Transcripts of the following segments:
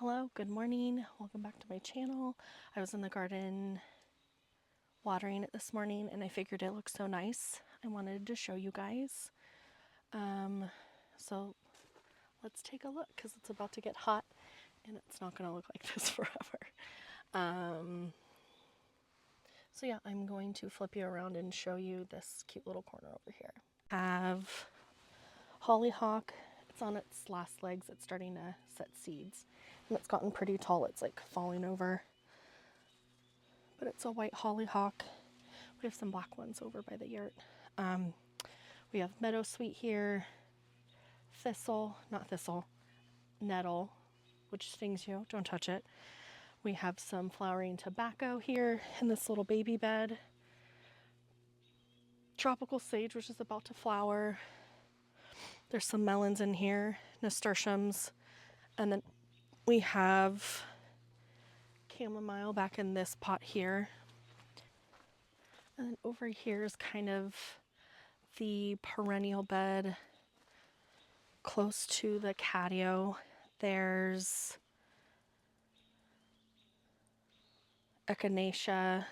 Hello, good morning. Welcome back to my channel. I was in the garden watering it this morning and I figured it looked so nice. I wanted to show you guys. So let's take a look because it's about to get hot and it's not going to look like this forever. So yeah, I'm going to flip you around and show you this cute little corner over here. I have hollyhock. It's on its last legs. It's starting to set seeds and it's gotten pretty tall. It's like falling over, but it's a white hollyhock. We have some black ones over by the yurt. We have meadowsweet here, nettle, which stings you, don't touch it. We have some flowering tobacco here in this little baby bed. Tropical sage, which is about to flower. There's some melons in here, nasturtiums, and then we have chamomile back in this pot here. And then over here is kind of the perennial bed close to the catio. There's echinacea.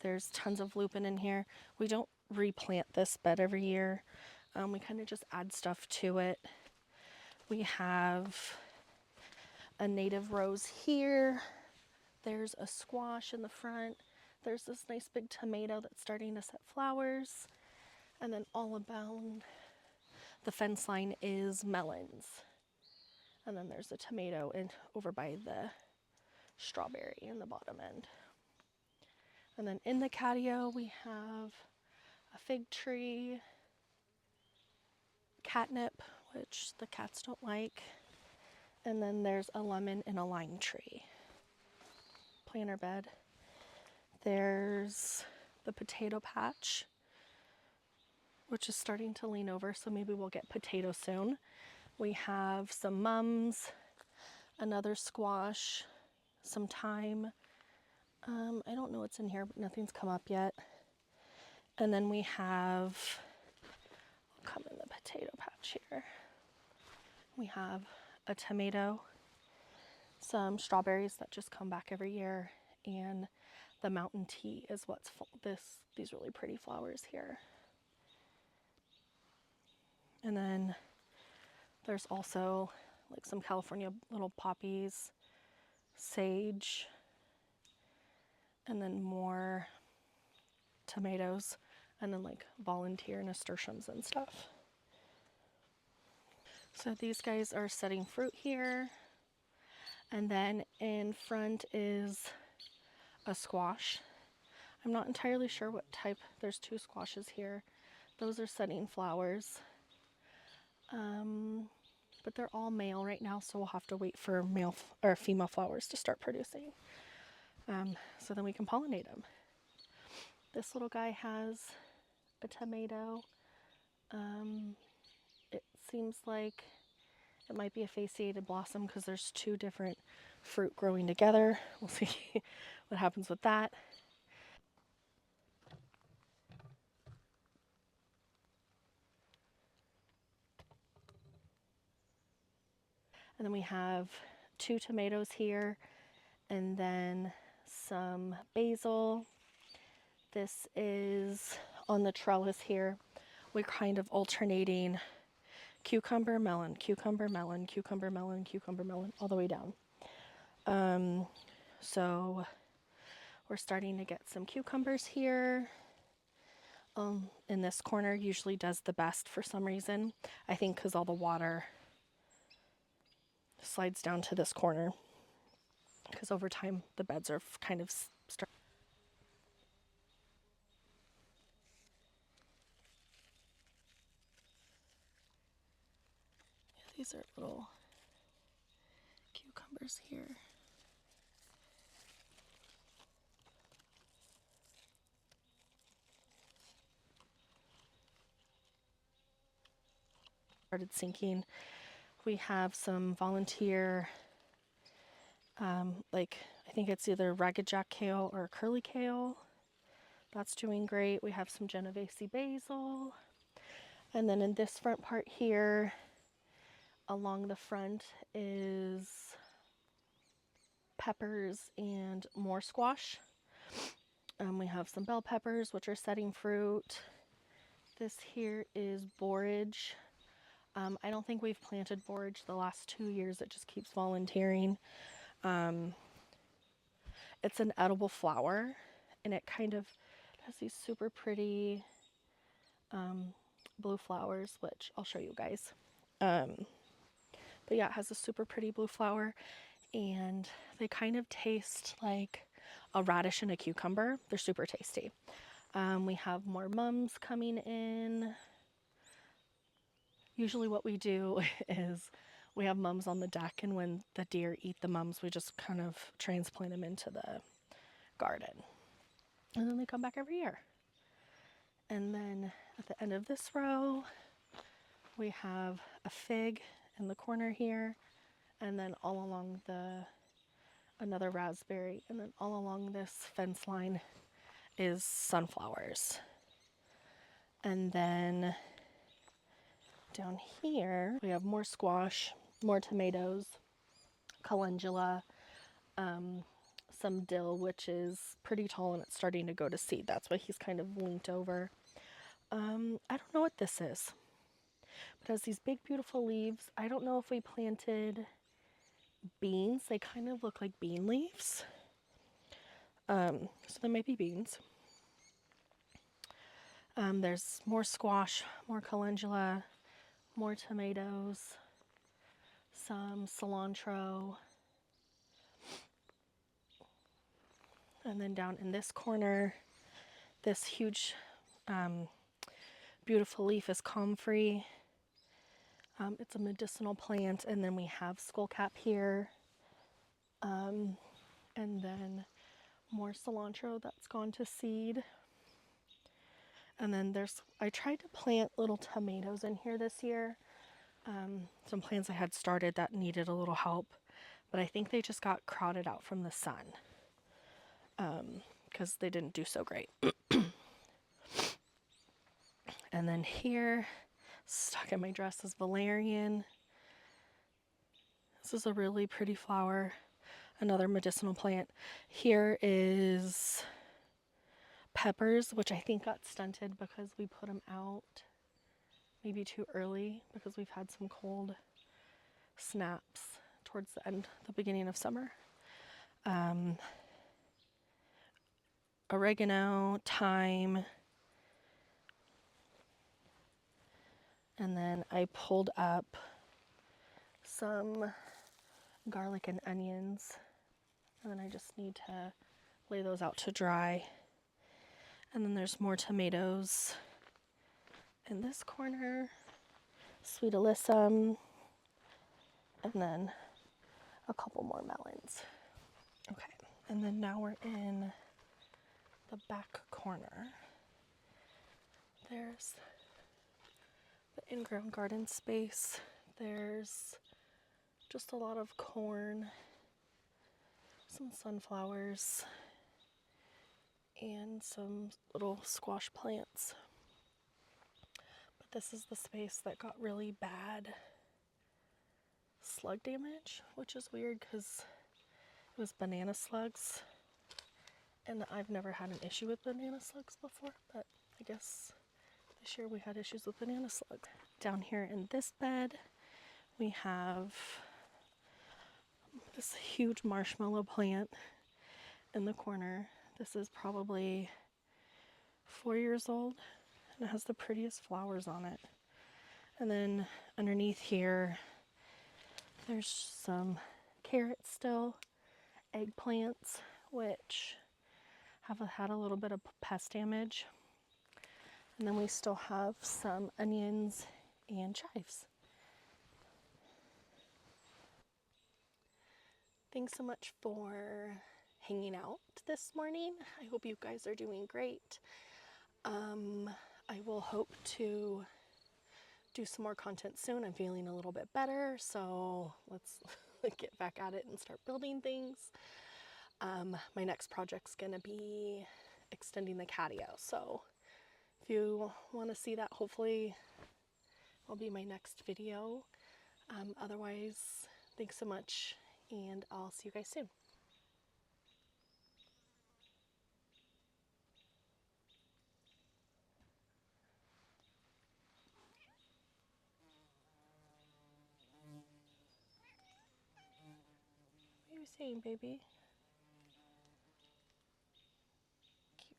There's tons of lupin in here. We don't replant this bed every year. We kind of just add stuff to it. We have a native rose here. There's a squash in the front. There's this nice big tomato that's starting to set flowers. And then all about the fence line is melons. And then there's a tomato over by the strawberry in the bottom end. And then in the catio we have a fig tree, catnip, which the cats don't like, and then there's a lemon and a lime tree. Planter bed. There's the potato patch, which is starting to lean over, so maybe we'll get potatoes soon. We have some mums, another squash, some thyme. I don't know what's in here, but nothing's come up yet. And then we have, I'll come in the potato patch here. We have a tomato, some strawberries that just come back every year, and the mountain tea is what's these really pretty flowers here. And then there's also like some California little poppies, sage, and then more tomatoes, and then like volunteer nasturtiums and stuff. So these guys are setting fruit here. And then in front is a squash. I'm not entirely sure what type. There's two squashes here. Those are setting flowers. But they're all male right now, so we'll have to wait for male or female flowers to start producing. So then we can pollinate them. This little guy has a tomato. It seems like it might be a fasciated blossom because there's two different fruit growing together. We'll see what happens with that. And then we have two tomatoes here, and then some basil. This is on the trellis here. We're kind of alternating cucumber, melon, cucumber, melon, cucumber, melon, cucumber, melon, all the way down. So we're starting to get some cucumbers here. In this corner usually does the best for some reason. I think because all the water slides down to this corner. Because over time the beds are kind of these are little cucumbers here. Started sinking. We have some volunteer, like I think it's either ragged jack kale or curly kale. That's doing great. We have some Genovese basil. And then in this front part here, along the front is peppers and more squash. We have some bell peppers, which are setting fruit. This here is borage. I don't think we've planted borage the last 2 years. It just keeps volunteering. It's an edible flower, and it kind of has these super pretty blue flowers, which I'll show you guys. But yeah, it has a super pretty blue flower, and they kind of taste like a radish and a cucumber. They're super tasty. We have more mums coming in. Usually what we do is we have mums on the deck, and when the deer eat the mums, we just kind of transplant them into the garden. And then they come back every year. And then at the end of this row, we have a fig in the corner here, and then all along another raspberry, and then all along this fence line is sunflowers. And then down here we have more squash, more tomatoes, calendula, some dill, which is pretty tall and it's starting to go to seed. That's why he's kind of leaned over. I don't know what this is, but it has these big beautiful leaves. I don't know if we planted beans. They kind of look like bean leaves. So there might be beans. There's more squash, more calendula, more tomatoes, some cilantro. And then down in this corner, this huge, beautiful leaf is comfrey. It's a medicinal plant. And then we have skullcap here. And then more cilantro that's gone to seed. And then I tried to plant little tomatoes in here this year. Some plants I had started that needed a little help, but I think they just got crowded out from the sun because they didn't do so great. And then here, stuck in my dress, is valerian. This is a really pretty flower, another medicinal plant. Here is peppers, which I think got stunted because we put them out maybe too early because we've had some cold snaps towards the beginning of summer. Oregano, thyme, and then I pulled up some garlic and onions, and then I just need to lay those out to dry. And then there's more tomatoes in this corner, sweet alyssum, and then a couple more melons. Okay, and then now we're in the back corner. There's the Inground Garden space. There's just a lot of corn, some sunflowers, and some little squash plants. But this is the space that got really bad slug damage, which is weird because it was banana slugs. And I've never had an issue with banana slugs before, but I guess this year we had issues with banana slugs. Down here in this bed, we have this huge marshmallow plant in the corner. This is probably 4 years old, and it has the prettiest flowers on it. And then underneath here, there's some carrots still, eggplants, which have had a little bit of pest damage. And then we still have some onions and chives. Thanks so much for hanging out this morning. I hope you guys are doing great. I will hope to do some more content soon. I'm feeling a little bit better, so let's get back at it and start building things. My next project's gonna be extending the catio, so if you want to see that, hopefully will be my next video. Otherwise, thanks so much, and I'll see you guys soon. saying, baby?